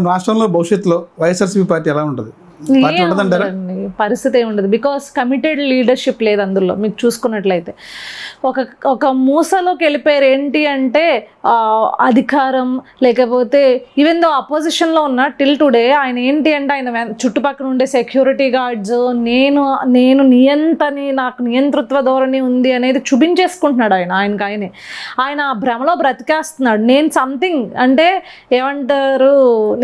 రాష్ట్రంలో భవిష్యత్తులో వైఎస్ఆర్సీపీ పార్టీ ఎలా ఉంటుంది? పార్టీ ఉండదంటారా? పరిస్థితి ఏముండదు. బికాస్ కమిటెడ్ లీడర్షిప్ లేదు అందులో. మీకు చూసుకున్నట్లయితే ఒక మూసలోకి వెళ్ళిపోయారు. ఏంటి అంటే అధికారం, లేకపోతే ఈవెన్ దో అపోజిషన్లో ఉన్న టిల్ టుడే ఆయన ఏంటి అంటే ఆయన చుట్టుపక్కల ఉండే సెక్యూరిటీ గార్డ్స్ నేను నియంతని, నాకు నియంతృత్వ ధోరణి ఉంది అనేది చూపించేసుకుంటున్నాడు ఆయన ఆ భ్రమలో బ్రతికేస్తున్నాడు. నేను సంథింగ్ అంటే ఏమంటారు,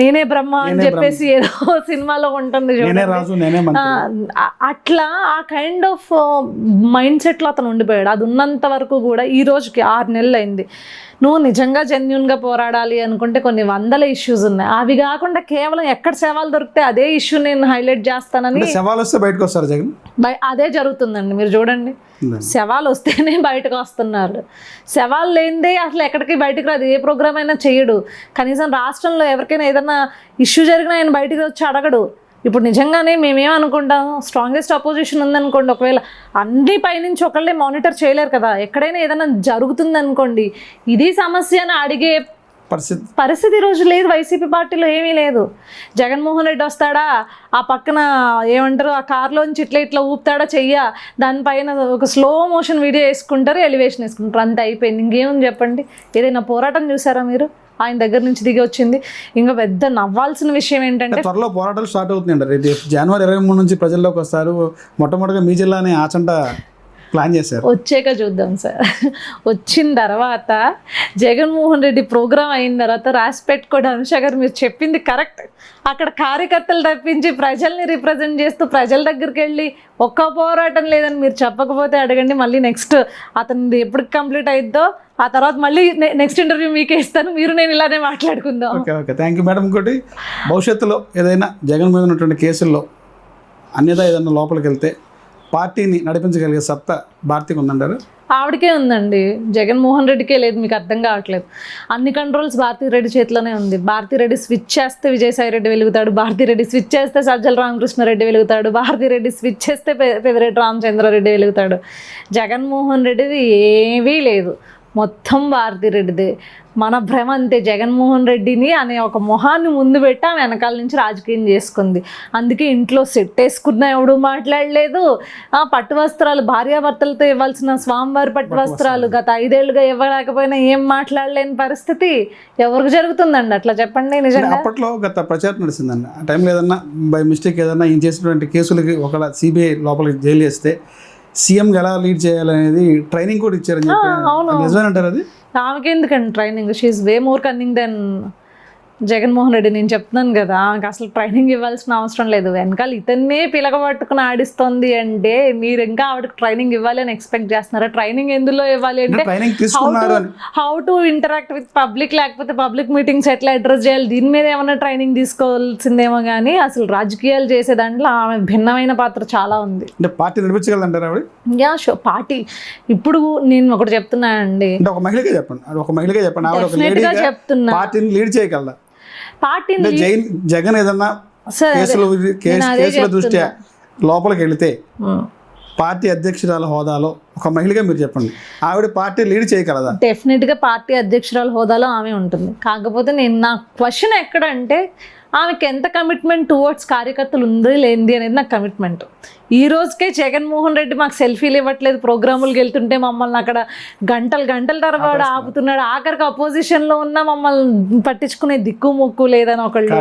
నేనే బ్రహ్మ అని చెప్పేసి ఏదో సినిమాలో ఉంటుంది అట్లా ఆ కైండ్ ఆఫ్ మైండ్ సెట్లో అతను ఉండిపోయాడు. అది ఉన్నంత వరకు కూడా ఈ రోజుకి 6 నెలలు అయింది. నువ్వు నిజంగా జెన్యూన్గా పోరాడాలి అనుకుంటే కొన్ని వందల ఇష్యూస్ ఉన్నాయి. అవి కాకుండా కేవలం ఎక్కడ సవాలు దొరికితే అదే ఇష్యూ నేను హైలైట్ చేస్తానని సవాల్ వస్తే బయటకు వస్తారు జగన్. అదే జరుగుతుందండి. మీరు చూడండి, సవాల్ వస్తేనే బయటకు వస్తున్నారు. సవాల్ లేనిదే అసలు ఎక్కడికి బయటకు రాదు. ఏ ప్రోగ్రామ్ అయినా చేయడు. కనీసం రాష్ట్రంలో ఎవరికైనా ఏదైనా ఇష్యూ జరిగినా ఆయన బయటకు వచ్చి అడగడు. ఇప్పుడు నిజంగానే మేమేమనుకుంటాం, స్ట్రాంగెస్ట్ అపోజిషన్ ఉందనుకోండి, ఒకవేళ అన్ని పైనుంచి ఒకళ్ళే మానిటర్ చేయలేరు కదా. ఎక్కడైనా ఏదైనా జరుగుతుంది అనుకోండి, ఇది సమస్య అని అడిగే పరిస్థితి రోజు లేదు. వైసీపీ పార్టీలో ఏమీ లేదు. జగన్మోహన్ రెడ్డి వస్తాడా, ఆ పక్కన ఏమంటారు ఆ కార్లోంచి ఇట్లా ఊపుతాడా చెయ్య, దానిపైన ఒక స్లో మోషన్ వీడియో వేసుకుంటారు, ఎలివేషన్ వేసుకుంటారు, అంత అయిపోయింది. ఇంకేముంది చెప్పండి? ఏదైనా పోరాటం చూసారా మీరు? ఆయన దగ్గర నుంచి దిగి వచ్చింది. ఇంకా పెద్ద నవ్వాల్సిన విషయం ఏంటంటే త్వరలో పోరాటాలు స్టార్ట్ అవుతున్నాయండి. జనవరి 23 నుంచి ప్రజల్లోకి వస్తారు. మొట్టమొదటిగా మీ జిల్లాని ఆచంట ప్లాన్ చేశారు. వచ్చాక చూద్దాం సార్. వచ్చిన తర్వాత జగన్మోహన్ రెడ్డి ప్రోగ్రామ్ అయిన తర్వాత రాసి పెట్టుకోండి అనుష గారు, మీరు చెప్పింది కరెక్ట్. అక్కడ కార్యకర్తలు తప్పించి ప్రజల్ని రిప్రజెంట్ చేస్తూ ప్రజల దగ్గరికి వెళ్ళి ఒక్క పోరాటం లేదని మీరు చెప్పకపోతే అడగండి. మళ్ళీ నెక్స్ట్ అతనిది ఎప్పుడు కంప్లీట్ అయిద్దో ఆ తర్వాత మళ్ళీ నెక్స్ట్ ఇంటర్వ్యూ మీకే ఇస్తాను. నేను ఇలానే మాట్లాడుకుందాం. Okay, thank you madam. ఇంకోటి, భవిష్యత్తులో ఏదైనా జగన్ మీద ఉన్నటువంటి కేసుల్లో అన్యదా ఏదైనా లోపలికి వెళ్తే పార్టీని నడిపించగలిగే సత్తా భారతికి ఉందంటారు? ఆవిడకే ఉందండి, జగన్మోహన్ రెడ్డికే లేదు. మీకు అర్థం కావట్లేదు. అన్ని కంట్రోల్స్ భారతిరెడ్డి చేతిలోనే ఉంది. భారతిరెడ్డి స్విచ్ చేస్తే విజయసాయి రెడ్డి వెలుగుతాడు, భారతిరెడ్డి స్విచ్ చేస్తే సజ్జల రామకృష్ణారెడ్డి వెలుగుతాడు, భారతిరెడ్డి స్విచ్ చేస్తే పెదిరెడ్డి రామచంద్రారెడ్డి వెలుగుతాడు. జగన్మోహన్ రెడ్డిది ఏమీ లేదు, మొత్తం భారతిరెడ్డిదే. మన భ్రమ అంతే. జగన్మోహన్ రెడ్డిని అనే ఒక మొహాన్ని ముందు పెట్టి ఆమె వెనకాల నుంచి రాజకీయం చేసుకుంది. అందుకే ఇంట్లో సెట్ వేసుకున్న ఎవడు మాట్లాడలేదు. పట్టు వస్త్రాలు భార్యాభర్తలతో ఇవ్వాల్సిన స్వామివారి పట్టు వస్త్రాలు గత 5 ఏళ్లుగా ఇవ్వలేకపోయినా ఏం మాట్లాడలేని పరిస్థితి ఎవరికి జరుగుతుందండి? అట్లా చెప్పండి. నిజంగా అప్పట్లో గత ప్రచారం నడిచిందండి. ఆ టైంలో ఏదన్నా బై మిస్టేక్ ఏదన్నా ఈయన చేసినటువంటి కేసులకి ఒకవేళ సిబిఐ లోపలికి జైలు చేస్తే సీఎంగా ఎలా లీడ్ చేయాలనేది ట్రైనింగ్ కూడా ఇచ్చారని చెప్పి నిజమేనంటారు? అది ఆమెకి ఎందుకండి training? She's way more cunning than Jaganmohan Reddy. నేను చెప్తున్నాను కదా, ఆమెకు అసలు ట్రైనింగ్ ఇవ్వాల్సిన అవసరం లేదు. వెనకాల ఇతన్నే పిలగబట్టుకుని ఆడిస్తోంది అంటే మీరు ఇంకా ఆవిడకి ట్రైనింగ్ ఇవ్వాలి అని ఎక్స్పెక్ట్ చేస్తున్నారా? ట్రైనింగ్ ఎందులో ఇవ్వాలి అంటే how to interact with public, లేకపోతే పబ్లిక్ మీటింగ్స్ ఎట్లా అడ్రస్ చేయాలి, దీని మీద ఏమైనా ట్రైనింగ్ తీసుకోవాల్సిందేమో. కానీ అసలు రాజకీయాలు చేసే దాంట్లో ఆమె భిన్నమైన పాత్ర చాలా ఉంది. అంటే పార్టీ నడిపించగలంటారా ఆవిడ? Yeah show party. ఇప్పుడు నేను ఒకటి చెప్తున్నానండి, ఒక మహిళగా చెప్పండి, చెప్తున్నా పార్టీని లీడ్ చేయగలరా? పార్టీని జగన్ ఏదన్నా కేసుల దృష్ట్యా లోపలికి వెళితే పార్టీ అధ్యక్షురాల హోదాలో ఒక మహిళగా మీరు చెప్పండి, ఆవిడ పార్టీ లీడ్ చేయగలదా? డెఫినెట్గా పార్టీ అధ్యక్షురాల హోదాలో ఆమె ఉంటుంది. కాకపోతే నా క్వశ్చన్ ఎక్కడంటే ఆమెకి ఎంత కమిట్మెంట్ టువర్డ్స్ కార్యకర్తలు ఉంది లేనిది అనేది నాకు కమిట్మెంట్. ఈ రోజుకే జగన్మోహన్ రెడ్డి మాకు సెల్ఫీలు ఇవ్వట్లేదు, ప్రోగ్రాములకు వెళ్తుంటే మమ్మల్ని అక్కడ గంటల తరబడి ఆపుతున్నాడు. ఆఖరికి అపోజిషన్లో ఉన్న మమ్మల్ని పట్టించుకునే దిక్కు మొక్కు లేదని ఒకళ్ళు,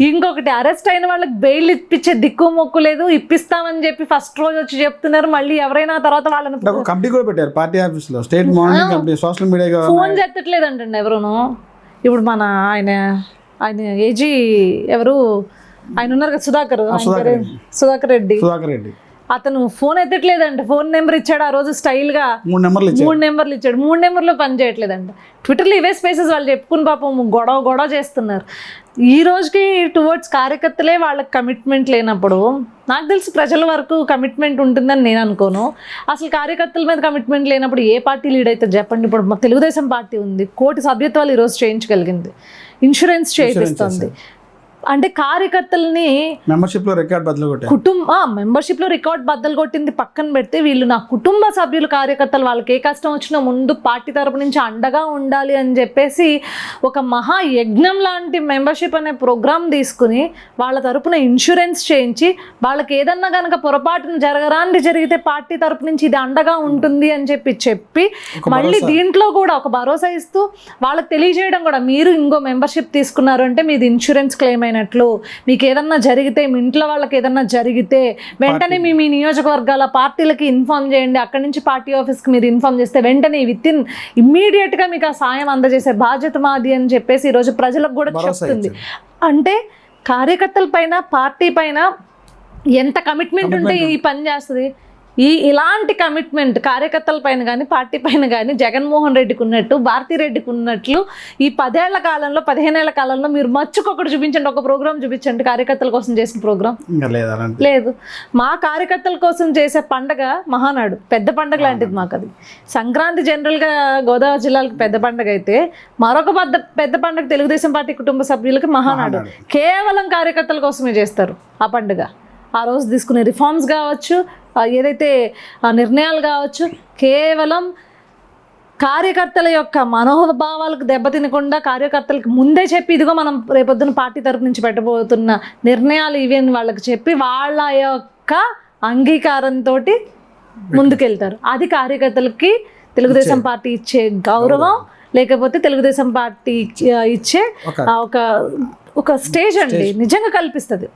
ఇంకొకటి అరెస్ట్ అయిన వాళ్ళకి బెయిల్ ఇప్పించే దిక్కు మొక్కు లేదు. ఇప్పిస్తామని చెప్పి ఫస్ట్ రోజు వచ్చి చెప్తున్నారు, మళ్ళీ ఎవరైనా తర్వాత వాళ్ళని కమిటీ కూడా పెట్టారు పార్టీ ఆఫీస్లో, state monitoring committee, social media phone చేస్తట్లేదు అంటండి ఎవరును. ఇప్పుడు మన ఆయన ఏజీ ఎవరు ఆయన ఉన్నారు కదా, సుధాకర్ రెడ్డి, అతను ఫోన్ ఎత్తట్లేదంట. ఫోన్ నెంబర్ ఇచ్చాడు ఆ రోజు స్టైల్గా, 3 నెంబర్లు ఇచ్చాడు. 3 నెంబర్లు పని చేయట్లేదంట. ట్విట్టర్లో ఇవే స్పేసెస్ వాళ్ళు చెప్పుకుని పాపం గొడవ చేస్తున్నారు. ఈ రోజుకి టువర్డ్స్ కార్యకర్తలే వాళ్ళకి కమిట్మెంట్ లేనప్పుడు నాకు తెలిసి ప్రజల వరకు కమిట్మెంట్ ఉంటుందని నేను అనుకోను. అసలు కార్యకర్తల మీద కమిట్మెంట్ లేనప్పుడు ఏ పార్టీ లీడ్ అవుతుంది చెప్పండి? ఇప్పుడు మాకు తెలుగుదేశం పార్టీ ఉంది, 1,000 సభ్యత్వాలు ఈరోజు చేయించగలిగింది, ఇన్సూరెన్స్ చేయిస్తుంది. అంటే కార్యకర్తల్ని మెంబర్షిప్లో రికార్డ్ బదులు కొట్టారు. మెంబర్షిప్లో రికార్డ్ బద్దలు కొట్టింది పక్కన పెడితే వీళ్ళు నా కుటుంబ సభ్యులు కార్యకర్తలు వాళ్ళకి ఏ కష్టం వచ్చినా ముందు పార్టీ తరపు నుంచి అండగా ఉండాలి అని చెప్పేసి ఒక మహా యజ్ఞం లాంటి మెంబర్షిప్ అనే ప్రోగ్రామ్ తీసుకుని వాళ్ళ తరపున ఇన్సూరెన్స్ చేయించి వాళ్ళకి ఏదన్నా కనుక పొరపాటున జరిగితే పార్టీ తరపు నుంచి ఇది అండగా ఉంటుంది అని చెప్పి మళ్ళీ దీంట్లో కూడా ఒక భరోసా ఇస్తూ వాళ్ళకి తెలియజేయడం కూడా, మీరు ఇంకో మెంబర్షిప్ తీసుకున్నారు అంటే మీది ఇన్సూరెన్స్ క్లెయిమ్ అయినట్లు, మీకు ఏదన్నా జరిగితే మీ ఇంట్లో వాళ్ళకి ఏదన్నా జరిగితే వెంటనే మీ నియోజకవర్గాల పార్టీలకి ఇన్ఫార్మ్ చేయండి, అక్కడి నుంచి పార్టీ ఆఫీస్కి మీరు ఇన్ఫార్మ్ చేస్తే వెంటనే ఇమ్మీడియట్గా మీకు ఆ సాయం అందజేసే బాధ్యత మాది అని చెప్పేసి ఈరోజు ప్రజలకు కూడా చెప్తుంది. అంటే కార్యకర్తల పైన పార్టీ పైన ఎంత కమిట్మెంట్ ఉంటే ఈ పని చేస్తుంది. ఇలాంటి కమిట్మెంట్ కార్యకర్తల పైన కానీ పార్టీ పైన కానీ జగన్మోహన్ రెడ్డికి ఉన్నట్టు భారతిరెడ్డికి ఉన్నట్లు ఈ 10 ఏళ్ల కాలంలో 15 ఏళ్ల కాలంలో మీరు మచ్చుకొకటి చూపించండి, ఒక ప్రోగ్రామ్ చూపించండి కార్యకర్తల కోసం చేసిన ప్రోగ్రామ్ లేదు. మా కార్యకర్తల కోసం చేసే పండగ మహానాడు, పెద్ద పండగ లాంటిది మాకు అది. సంక్రాంతి జనరల్గా గోదావరి జిల్లాలకు పెద్ద పండగ అయితే మరొక పెద్ద పండగ తెలుగుదేశం పార్టీ కుటుంబ సభ్యులకి మహానాడు. కేవలం కార్యకర్తల కోసమే చేస్తారు ఆ పండుగ. ఆ రోజు తీసుకునే రిఫార్మ్స్ కావచ్చు, ఏదైతే నిర్ణయాలు కావచ్చు, కేవలం కార్యకర్తల యొక్క మనోభావాలకు దెబ్బతినకుండా కార్యకర్తలకు ముందే చెప్పి ఇదిగో మనం రేపొద్దున పార్టీ తరపు నుంచి పెట్టబోతున్న నిర్ణయాలు ఇవి అని వాళ్ళకి చెప్పి వాళ్ళ యొక్క అంగీకారంతో ముందుకెళ్తారు. అది కార్యకర్తలకి తెలుగుదేశం పార్టీ ఇచ్చే గౌరవం, లేకపోతే తెలుగుదేశం పార్టీ ఇచ్చే ఒక స్టేజ్ అండి, నిజంగా కల్పిస్తుంది.